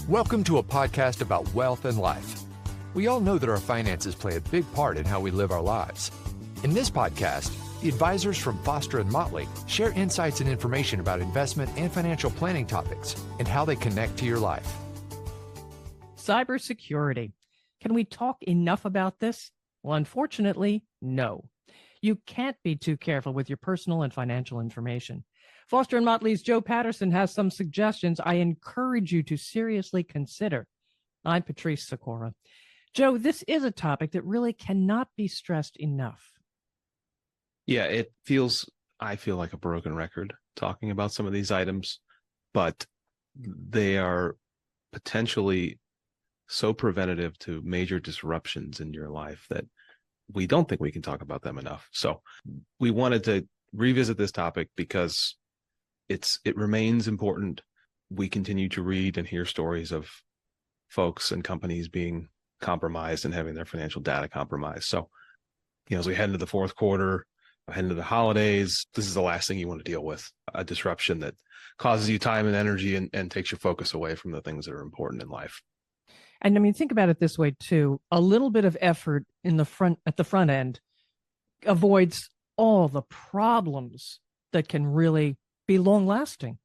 Welcome to a podcast about wealth and life. We all know that our finances play a big part in how we live our lives. In this podcast, the advisors from Foster and Motley share insights and information about investment and financial planning topics and how they connect to your life. Cybersecurity. Can we talk enough about this? Well, unfortunately, no. You can't be too careful with your personal and financial information. Foster and Motley's Joe Patterson has some suggestions I encourage you to seriously consider. I'm Patrice Sikora. Joe, this is a topic that really cannot be stressed enough. Yeah, I feel like a broken record talking about some of these items, but they are potentially so preventative to major disruptions in your life that we don't think we can talk about them enough. So we wanted to revisit this topic because it remains important. We continue to read and hear stories of folks and companies being compromised and having their financial data compromised. So, as we head into the fourth quarter, head into the holidays, this is the last thing you want to deal with, a disruption that causes you time and energy and takes your focus away from the things that are important in life. And I mean, think about it this way too. A little bit of effort at the front end avoids all the problems that can really be long lasting.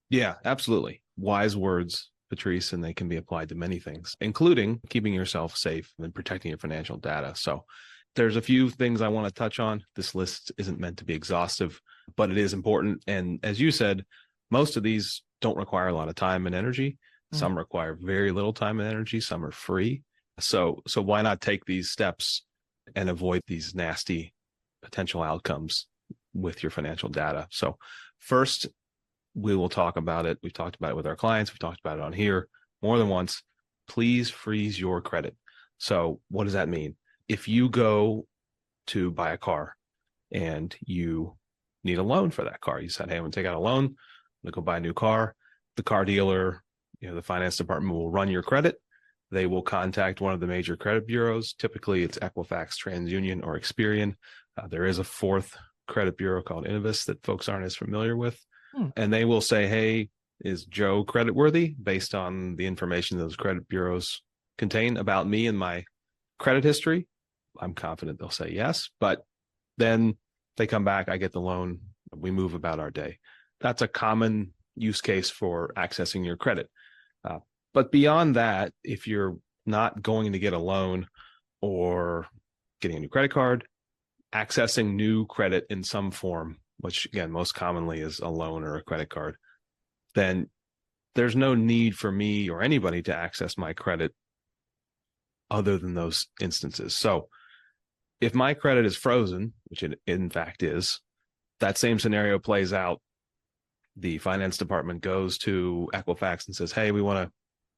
Yeah, absolutely. Wise words, Patrice, and they can be applied to many things, including keeping yourself safe and protecting your financial data. So there's a few things I want to touch on. This list isn't meant to be exhaustive, but it is important. And as you said, most of these don't require a lot of time and energy. Some require very little time and energy. Some are free. So why not take these steps and avoid these nasty potential outcomes with your financial data? So first, we will talk about it. We've talked about it with our clients. We've talked about it on here more than once. Please freeze your credit. So what does that mean? If you go to buy a car and you need a loan for that car, you said, hey, I'm going to take out a loan. I'm going to go buy a new car. The car dealer, the finance department will run your credit. They will contact one of the major credit bureaus. Typically, it's Equifax, TransUnion, or Experian. There is a fourth credit bureau called Innovis that folks aren't as familiar with. And they will say, hey, is Joe creditworthy based on the information those credit bureaus contain about me and my credit history? I'm confident they'll say yes, but then they come back, I get the loan, we move about our day. That's a common use case for accessing your credit. But beyond that, if you're not going to get a loan or getting a new credit card, accessing new credit in some form, which again, most commonly is a loan or a credit card, then there's no need for me or anybody to access my credit other than those instances. So if my credit is frozen, which it in fact is, that same scenario plays out. The finance department goes to Equifax and says, hey, we want to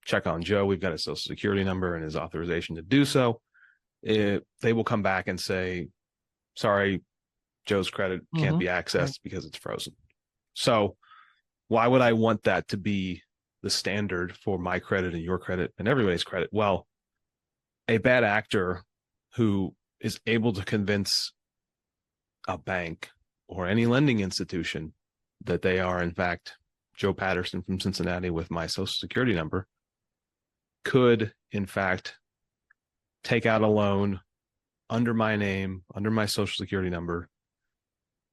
check on Joe. We've got his social security number and his authorization to do so. They will come back and say, sorry, Joe's credit can't be accessed because it's frozen. So why would I want that to be the standard for my credit and your credit and everybody's credit? Well, a bad actor who is able to convince a bank or any lending institution that they are, in fact, Joe Patterson from Cincinnati with my social security number could, in fact, take out a loan under my name, under my social security number,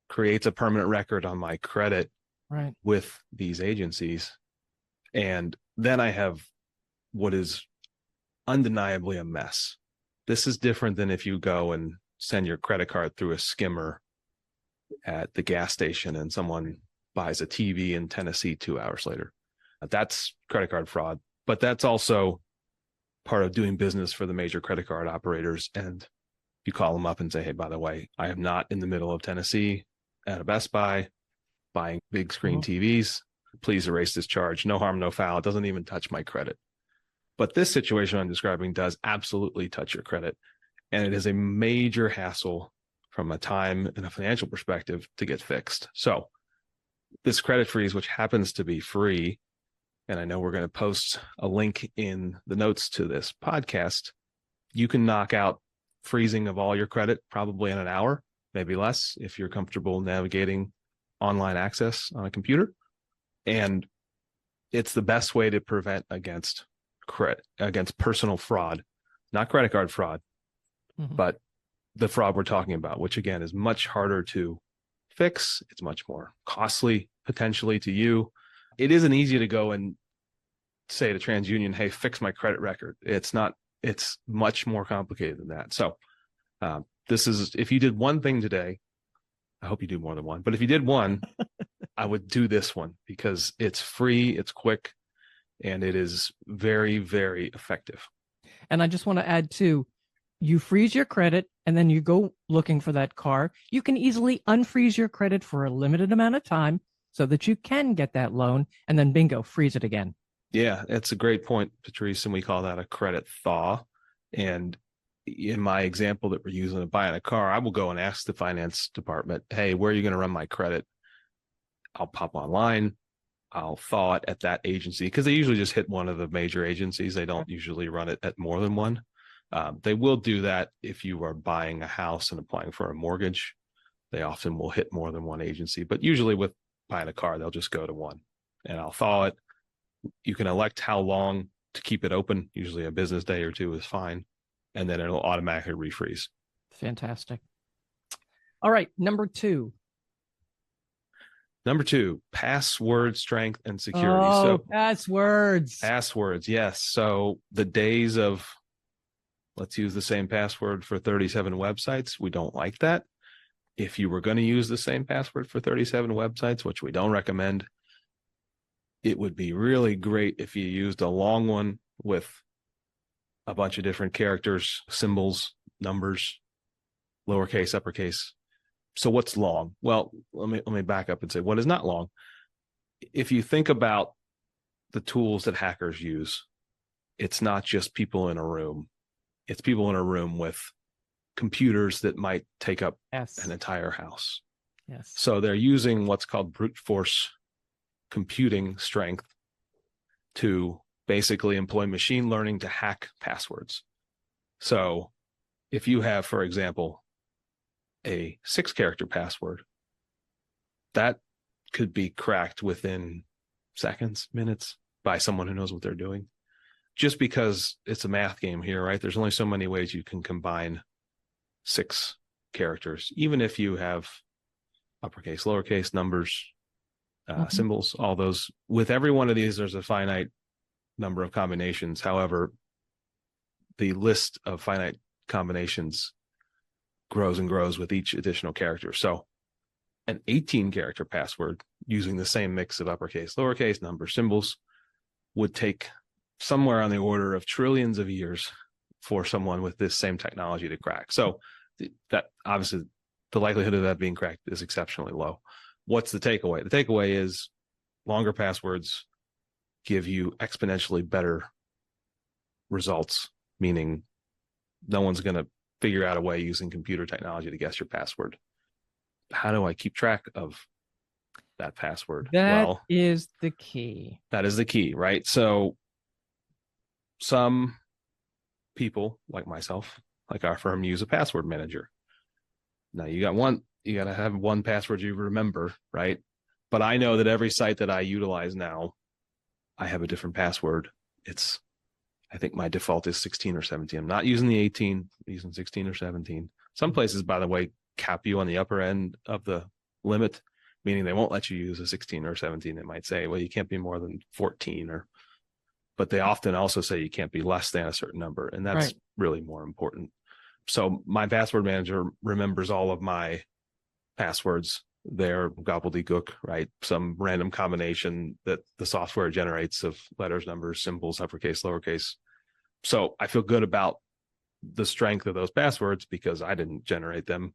creates a permanent record on my credit with these agencies. And then I have what is undeniably a mess. This is different than if you go and send your credit card through a skimmer at the gas station and someone buys a TV in Tennessee 2 hours later. That's credit card fraud, but that's also part of doing business for the major credit card operators. And you call them up and say, hey, by the way, I am not in the middle of Tennessee at a Best Buy buying big screen TVs. Please erase this charge. No harm, no foul. It doesn't even touch my credit. But this situation I'm describing does absolutely touch your credit. And it is a major hassle from a time and a financial perspective to get fixed. So this credit freeze, which happens to be free, and I know we're going to post a link in the notes to this podcast, you can knock out freezing of all your credit probably in an hour, maybe less, if you're comfortable navigating online access on a computer. And It's the best way to prevent against personal fraud, not credit card fraud, but the fraud we're talking about, which again is much harder to fix. It's much more costly potentially to you. It isn't easy to go and say to TransUnion, hey, fix my credit record. It's not, it's much more complicated than that. So this is, if you did one thing today, I hope you do more than one, but if you did one, I would do this one because it's free, it's quick, and it is very, very effective. And I just want to add too, you freeze your credit and then you go looking for that car. You can easily unfreeze your credit for a limited amount of time so that you can get that loan, and then bingo, freeze it again. Yeah, that's a great point, Patrice. And we call that a credit thaw. And in my example that we're using to buying a car, I will go and ask the finance department, hey, where are you going to run my credit? I'll pop online. I'll thaw it at that agency because they usually just hit one of the major agencies. They don't usually run it at more than one. They will do that if you are buying a house and applying for a mortgage. They often will hit more than one agency, but usually with buying a car, they'll just go to one, and I'll thaw it. You can elect how long to keep it open. Usually a business day or two is fine, and then it'll automatically refreeze. Fantastic. All right, number two, password strength and security. Oh, passwords. Passwords, yes. So the days of let's use the same password for 37 websites, we don't like that. If you were going to use the same password for 37 websites, which we don't recommend, it would be really great if you used a long one with a bunch of different characters, symbols, numbers, lowercase, uppercase. So what's long? Well, let me back up and say what is not long. If you think about the tools that hackers use, it's not just people in a room. It's people in a room with computers that might take up an entire house. Yes. So they're using what's called brute force computing strength to basically employ machine learning to hack passwords. So if you have, for example, a 6-character password, that could be cracked within seconds, minutes by someone who knows what they're doing. Just because it's a math game here, right? There's only so many ways you can combine 6 characters, even if you have uppercase, lowercase, numbers, symbols, all those. With every one of these, there's a finite number of combinations. However, the list of finite combinations grows and grows with each additional character. So an 18-character password using the same mix of uppercase, lowercase, numbers, symbols would take somewhere on the order of trillions of years for someone with this same technology to crack. So that obviously the likelihood of that being cracked is exceptionally low. What's the takeaway? The takeaway is longer passwords give you exponentially better results, meaning no one's going to figure out a way using computer technology to guess your password. How do I keep track of that password? That is the key. That is the key, right? So some people like myself, like our firm, use a password manager. Now you got to have one password you remember, right? But I know that every site that I utilize now, I have a different password. I think my default is 16 or 17. I'm not using the 18, I'm using 16 or 17. Some places, by the way, cap you on the upper end of the limit, meaning they won't let you use a 16 or 17. They might say, well, you can't be more than 14, but they often also say you can't be less than a certain number. And that's really more important. So my password manager remembers all of my passwords. They're gobbledygook, right? Some random combination that the software generates of letters, numbers, symbols, uppercase, lowercase. So I feel good about the strength of those passwords because I didn't generate them.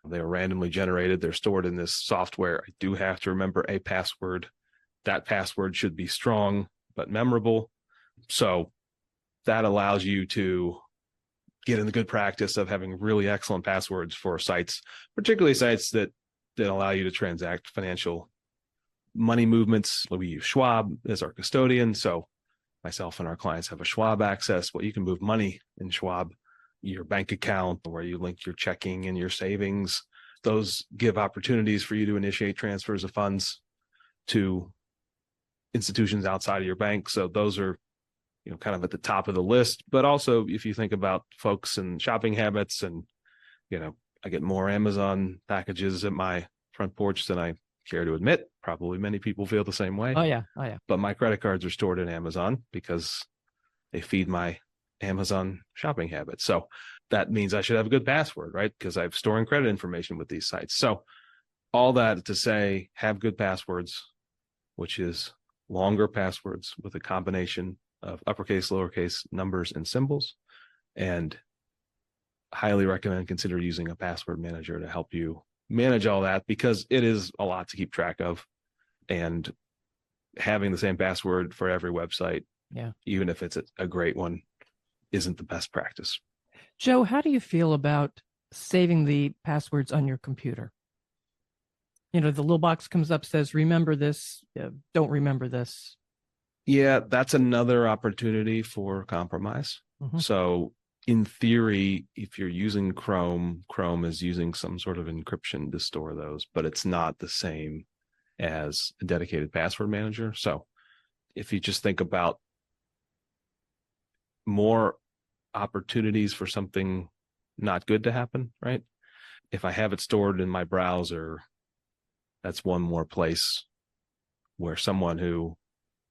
They were randomly generated. They're stored in this software. I do have to remember a password. That password should be strong but memorable. So that allows you to get in the good practice of having really excellent passwords for sites, particularly sites that allow you to transact financial money movements. We use Schwab as our custodian. So myself and our clients have a Schwab access. Well, you can move money in Schwab, your bank account, where you link your checking and your savings. Those give opportunities for you to initiate transfers of funds to institutions outside of your bank. So those are, kind of at the top of the list. But also, if you think about folks and shopping habits, and, I get more Amazon packages at my front porch than I care to admit. Probably many people feel the same way. Oh, yeah. Oh, yeah. But my credit cards are stored in Amazon because they feed my Amazon shopping habits. So that means I should have a good password, right? Because I'm storing credit information with these sites. So all that to say, have good passwords, which is longer passwords with a combination of uppercase, lowercase, numbers, and symbols. And highly recommend consider using a password manager to help you manage all that, because it is a lot to keep track of. And having the same password for every website, even if it's a great one, isn't the best practice. Joe, how do you feel about saving the passwords on your computer? The little box comes up, says, remember this, don't remember this. Yeah, that's another opportunity for compromise. Mm-hmm. So in theory, if you're using Chrome is using some sort of encryption to store those, but it's not the same as a dedicated password manager. So if you just think about more opportunities for something not good to happen, right? If I have it stored in my browser, that's one more place where someone who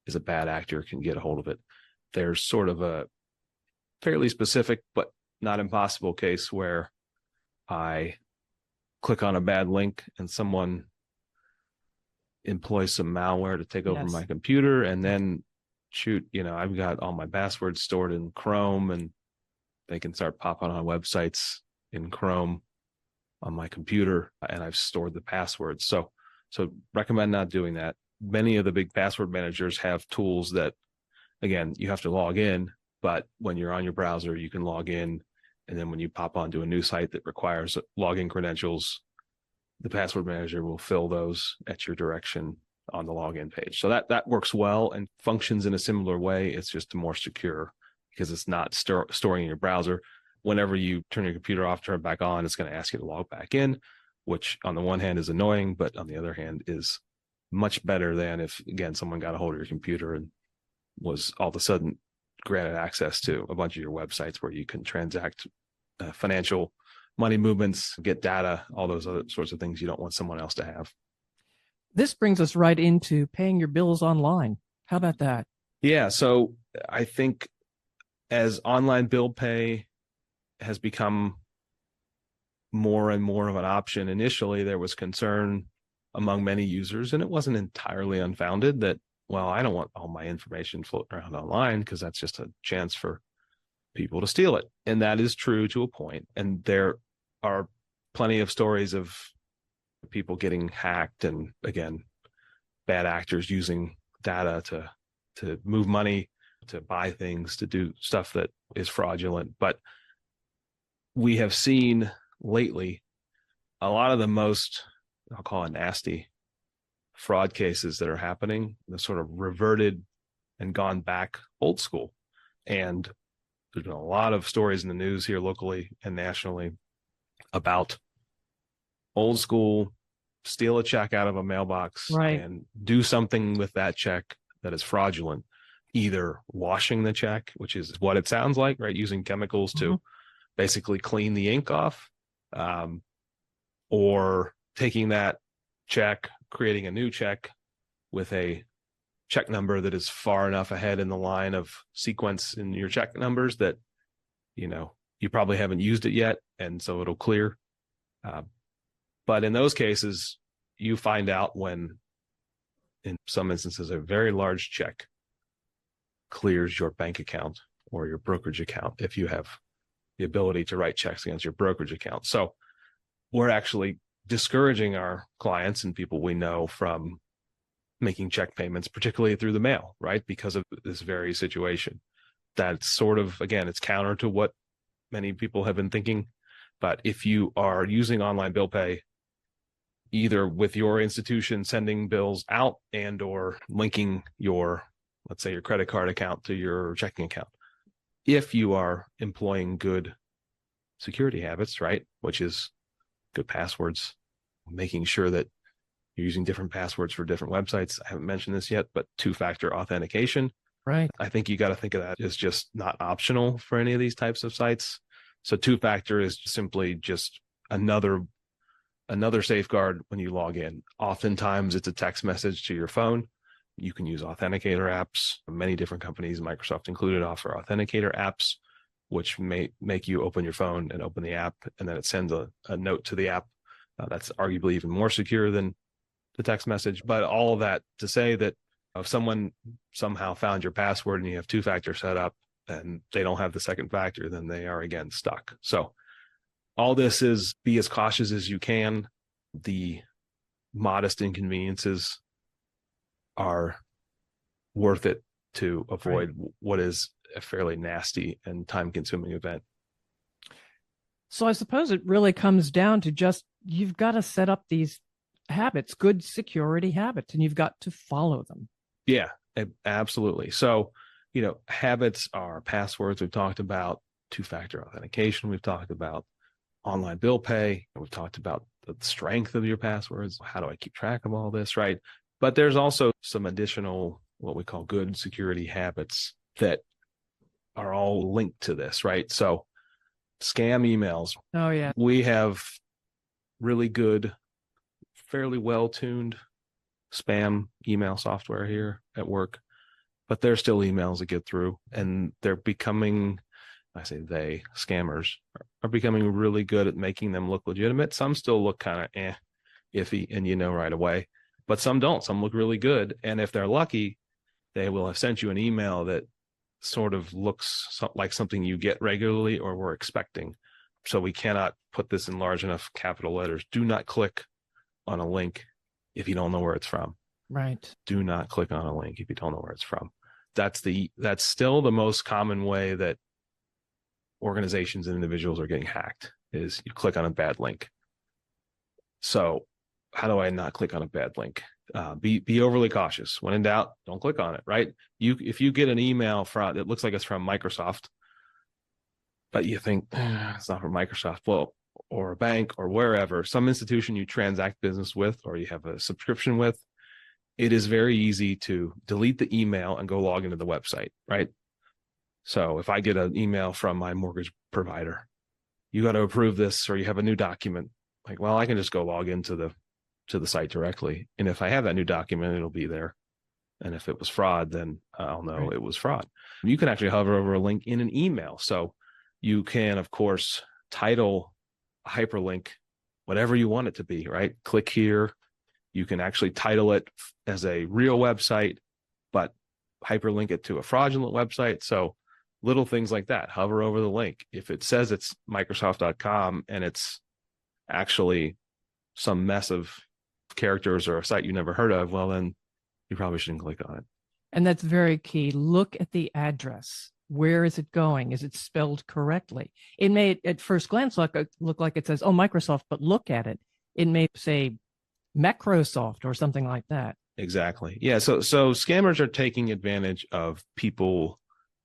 is a bad actor can get a hold of it. There's sort of a fairly specific but not impossible case where I click on a bad link and someone employs some malware to take over my computer, and then shoot, I've got all my passwords stored in Chrome, and they can start popping on websites in Chrome on my computer, and I've stored the passwords. So recommend not doing that. Many of the big password managers have tools that, again, you have to log in, but when you're on your browser, you can log in. And then when you pop onto a new site that requires login credentials, the password manager will fill those at your direction on the login page. So that works well and functions in a similar way. It's just more secure because it's not storing in your browser. Whenever you turn your computer off, turn it back on, it's going to ask you to log back in, which on the one hand is annoying, but on the other hand is much better than if, again, someone got a hold of your computer and was all of a sudden granted access to a bunch of your websites where you can transact financial money movements, get data, all those other sorts of things you don't want someone else to have. This brings us right into paying your bills online. How about that? Yeah. So I think as online bill pay has become more and more of an option, initially there was concern among many users, and it wasn't entirely unfounded, that, well, I don't want all my information floating around online because that's just a chance for people to steal it. And that is true to a point. And there are plenty of stories of people getting hacked, and, again, bad actors using data to move money, to buy things, to do stuff that is fraudulent. But we have seen lately a lot of the most, I'll call it, nasty fraud cases that are happening, the sort of reverted and gone back old school. And there's been a lot of stories in the news here locally and nationally about old school, steal a check out of a mailbox, right, and do something with that check that is fraudulent, either washing the check, which is what it sounds like, right? Using chemicals to basically clean the ink off, or taking that check, creating a new check with a check number that is far enough ahead in the line of sequence in your check numbers that, you probably haven't used it yet, and so it'll clear. But in those cases, you find out when, in some instances, a very large check clears your bank account or your brokerage account if you have the ability to write checks against your brokerage account. So we're actually discouraging our clients and people we know from making check payments, particularly through the mail, right? Because of this very situation. That's sort of, again, it's counter to what many people have been thinking. But if you are using online bill pay, either with your institution sending bills out and or linking your, let's say, your credit card account to your checking account, if you are employing good security habits, right, which is good passwords, making sure that You're using different passwords for different websites. I haven't mentioned this yet, but two-factor authentication. Right. I think you got to think of that as just not optional for any of these types of sites. So two-factor is simply just another safeguard when you log in. Oftentimes it's a text message to your phone. You can use authenticator apps. Many different companies, Microsoft included, offer authenticator apps, which may make you open your phone and open the app, and then it sends a note to the app. That's arguably even more secure than the text message. But all of that to say that if someone somehow found your password and you have two-factor set up and they don't have the second factor, then they are again stuck. So all this is be as cautious as you can. The modest inconveniences are worth it to avoid what is a fairly nasty and time-consuming event. So I suppose it really comes down to just, you've got to set up these habits, good security habits, and you've got to follow them. Yeah, absolutely. So, habits are passwords. We've talked about two-factor authentication. We've talked about online bill pay. We've talked about the strength of your passwords. How do I keep track of all this, right? But there's also some additional, what we call good security habits that are all linked to this, right? So scam emails. Oh, yeah. We have really good, fairly well-tuned spam email software here at work, but there's still emails that get through, and they're becoming, scammers are becoming really good at making them look legitimate. Some still look kind of iffy, and right away, but some don't. Some look really good. And if they're lucky, they will have sent you an email that sort of looks like something you get regularly or were expecting. So we cannot put this in large enough capital letters. Do not click on a link if you don't know where it's from. Right. Do not click on a link if you don't know where it's from. That's still the most common way that organizations and individuals are getting hacked, is you click on a bad link. So how do I not click on a bad link? Be overly cautious. When in doubt, don't click on it, right? If you get an email that looks like it's from Microsoft, but you think it's not from Microsoft, well, or a bank or wherever, some institution you transact business with or you have a subscription with, it is very easy to delete the email and go log into the website, right? So if I get an email from my mortgage provider, you got to approve this, or you have a new document, like, well, I can just go log into the site directly. And if I have that new document, it'll be there. And if it was fraud, then I'll know it was fraud. You can actually hover over a link in an email. So you can, of course, title a hyperlink whatever you want it to be, right? Click here. You can actually title it as a real website, but hyperlink it to a fraudulent website. So little things like that. Hover over the link. If it says it's Microsoft.com and it's actually some mess of characters or a site you never heard of, well, then you probably shouldn't click on it. And that's very key. Look at the address. Where is it going? Is it spelled correctly? It may, at first glance, look like it says, oh, Microsoft, but look at it. It may say Macrosoft or something like that. Exactly. Yeah. So scammers are taking advantage of people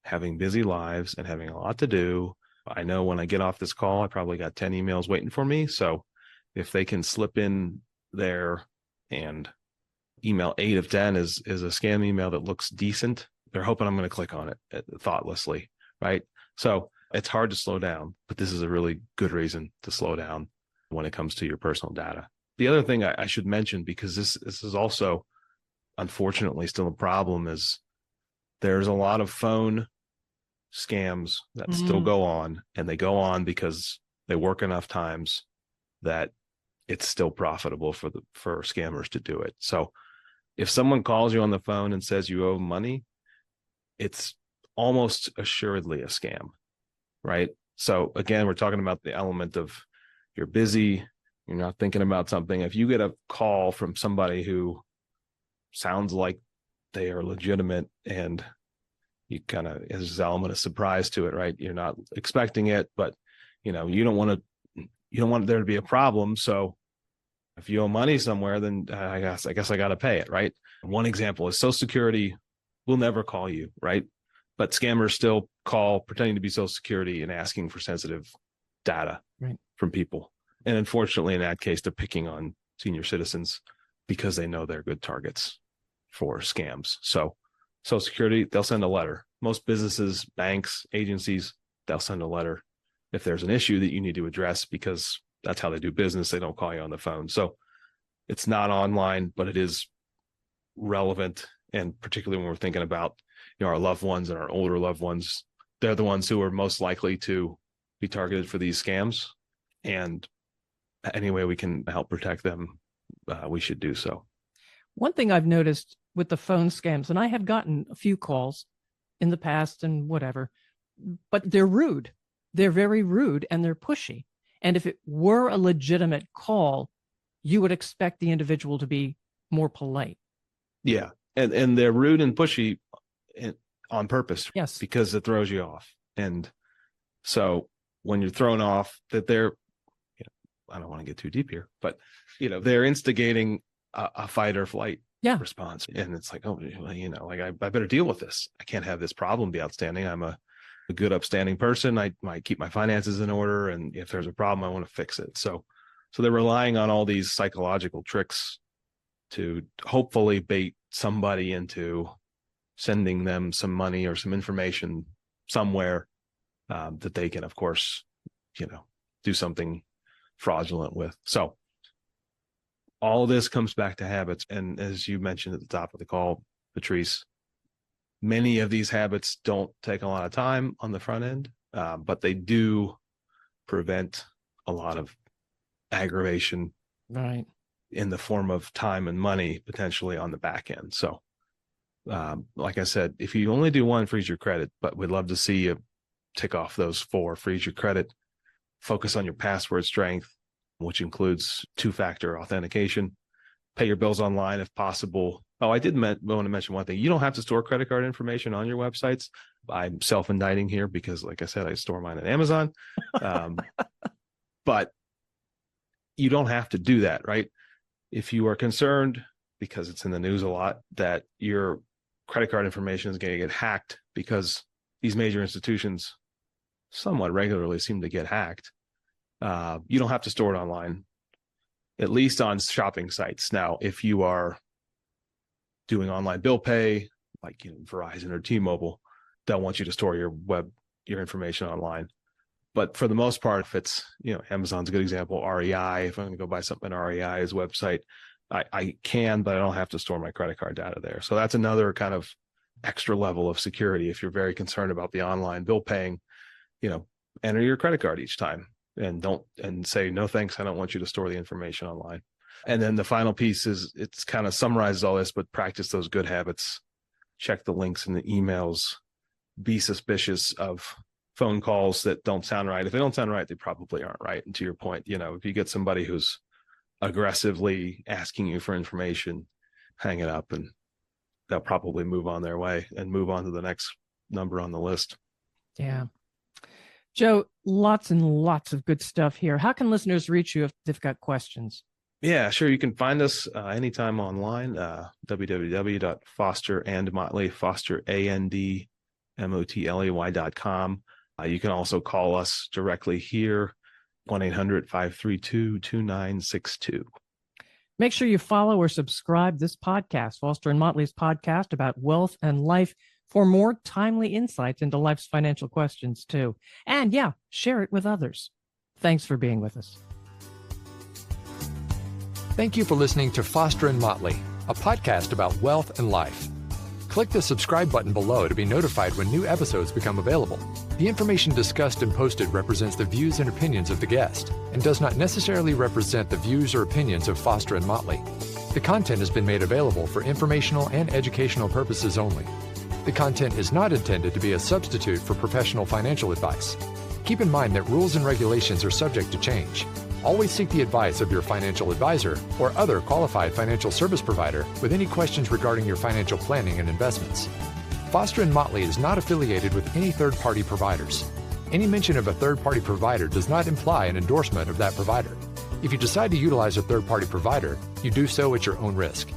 having busy lives and having a lot to do. I know when I get off this call, I probably got 10 emails waiting for me. So if they can slip in there and email 8 of 10 is a scam email that looks decent, they're hoping I'm going to click on it thoughtlessly, right? So it's hard to slow down, but this is a really good reason to slow down when it comes to your personal data. The other thing I should mention, because this is also unfortunately still a problem, is there's a lot of phone scams that still go on, and they go on because they work enough times that it's still profitable for scammers to do it. So if someone calls you on the phone and says you owe money, it's almost assuredly a scam, right? So again, we're talking about the element of you're busy, you're not thinking about something. If you get a call from somebody who sounds like they are legitimate and you kind of, there's this element of surprise to it, right? You're not expecting it, but you don't want there to be a problem. So if you owe money somewhere, then I guess I got to pay it, right? One example is Social Security will never call you, right? But scammers still call pretending to be Social Security and asking for sensitive data from people. And unfortunately, in that case, they're picking on senior citizens because they know they're good targets for scams. So Social Security, they'll send a letter. Most businesses, banks, agencies, they'll send a letter if there's an issue that you need to address, because that's how they do business. They don't call you on the phone. So it's not online, but it is relevant. And particularly when we're thinking about, our loved ones and our older loved ones, they're the ones who are most likely to be targeted for these scams. And any way we can help protect them, we should do so. One thing I've noticed with the phone scams, and I have gotten a few calls in the past and whatever, but they're rude. They're very rude and they're pushy. And if it were a legitimate call, you would expect the individual to be more polite. Yeah. And they're rude and pushy on purpose. Yes. Because it throws you off. And so when you're thrown off, that they're, I don't want to get too deep here, but they're instigating a fight or flight response. And it's like, I better deal with this. I can't have this problem be outstanding. I'm a good, upstanding person. I might keep my finances in order. And if there's a problem, I want to fix it. So they're relying on all these psychological tricks to hopefully bait somebody into sending them some money or some information somewhere that they can, of course, do something fraudulent with. So all of this comes back to habits. And as you mentioned at the top of the call, Patrice, many of these habits don't take a lot of time on the front end, but they do prevent a lot of aggravation, right, in the form of time and money potentially on the back end. So like I said, if you only do one, freeze your credit, but we'd love to see you tick off those 4. Freeze your credit, focus on your password strength, which includes 2-factor authentication, pay your bills online if possible. Oh, I did want to mention one thing. You don't have to store credit card information on your websites. I'm self-indicting here because, like I said, I store mine at Amazon. But you don't have to do that, right? If you are concerned, because it's in the news a lot, that your credit card information is going to get hacked, because these major institutions somewhat regularly seem to get hacked, you don't have to store it online, at least on shopping sites. Now, if you are doing online bill pay, like Verizon or T-Mobile, they'll want you to store your information online. But for the most part, if it's, Amazon's a good example, REI, if I'm going to go buy something on REI's website, I can, but I don't have to store my credit card data there. So that's another kind of extra level of security. If you're very concerned about the online bill paying, enter your credit card each time and say, no, thanks, I don't want you to store the information online. And then the final piece is, it's kind of summarizes all this, but practice those good habits. Check the links in the emails. Be suspicious of phone calls that don't sound right. If they don't sound right, they probably aren't right. And to your point, if you get somebody who's aggressively asking you for information, hang it up, and they'll probably move on their way and move on to the next number on the list. Yeah. Joe, lots and lots of good stuff here. How can listeners reach you if they've got questions? Yeah, sure. You can find us anytime online, www.fosterandmotley, Foster, ANDMOTLEY.com. You can also call us directly here, 1-800-532-2962. Make sure you follow or subscribe this podcast, Foster and Motley's podcast about wealth and life, for more timely insights into life's financial questions too. And share it with others. Thanks for being with us. Thank you for listening to Foster and Motley, a podcast about wealth and life. Click the subscribe button below to be notified when new episodes become available. The information discussed and posted represents the views and opinions of the guest and does not necessarily represent the views or opinions of Foster and Motley. The content has been made available for informational and educational purposes only. The content is not intended to be a substitute for professional financial advice. Keep in mind that rules and regulations are subject to change. Always seek the advice of your financial advisor or other qualified financial service provider with any questions regarding your financial planning and investments. Foster & Motley is not affiliated with any third-party providers. Any mention of a third-party provider does not imply an endorsement of that provider. If you decide to utilize a third-party provider, you do so at your own risk.